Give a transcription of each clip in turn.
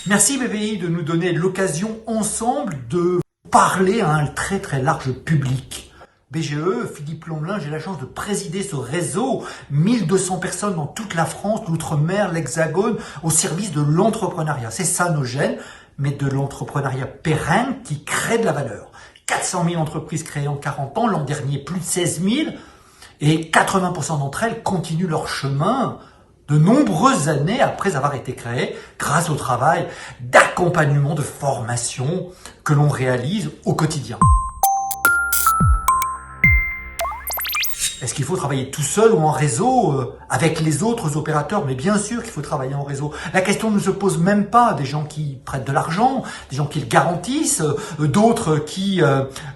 Merci BPI de nous donner l'occasion ensemble de parler à un très très large public. BGE, Philippe Longlin, j'ai la chance de présider ce réseau, 1200 personnes dans toute la France, l'outre-mer, l'Hexagone, au service de l'entrepreneuriat. C'est ça nos gènes, mais de l'entrepreneuriat pérenne qui crée de la valeur. 400 000 entreprises créées en 40 ans, l'an dernier plus de 16 000, et 80% d'entre elles continuent leur chemin de nombreuses années après avoir été créées grâce au travail d'accompagnement, de formation que l'on réalise au quotidien. Est-ce qu'il faut travailler tout seul ou en réseau avec les autres opérateurs? Mais bien sûr qu'il faut travailler en réseau. La question ne se pose même pas. Des gens qui prêtent de l'argent, des gens qui le garantissent, d'autres qui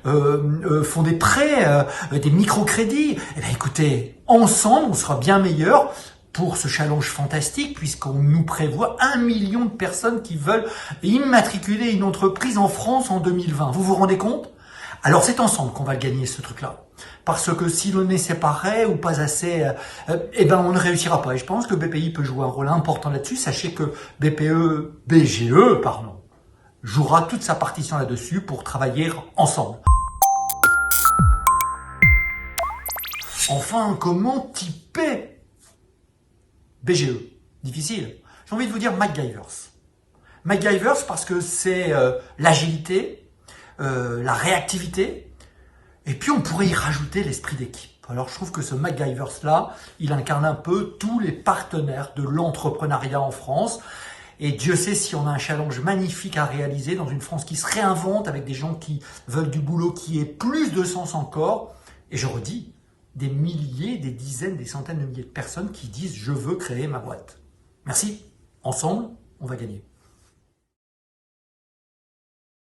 font des prêts, des microcrédits. Eh bien écoutez, ensemble, on sera bien meilleur pour ce challenge fantastique, puisqu'on nous prévoit 1 million de personnes qui veulent immatriculer une entreprise en France en 2020. Vous vous rendez compte? Alors c'est ensemble qu'on va gagner ce truc-là. Parce que si l'on est séparé ou pas assez, on ne réussira pas. Et je pense que BPI peut jouer un rôle important là-dessus. Sachez que BGE, jouera toute sa partition là-dessus pour travailler ensemble. Enfin, comment typer BGE? Difficile. J'ai envie de vous dire MacGyvers. MacGyvers parce que c'est l'agilité, la réactivité, et puis on pourrait y rajouter l'esprit d'équipe. Alors je trouve que ce MacGyvers-là, il incarne un peu tous les partenaires de l'entrepreneuriat en France. Et Dieu sait si on a un challenge magnifique à réaliser dans une France qui se réinvente avec des gens qui veulent du boulot qui ait plus de sens encore. Et je redis, des milliers, des dizaines, des centaines de milliers de personnes qui disent « je veux créer ma boîte ». Merci, ensemble, on va gagner.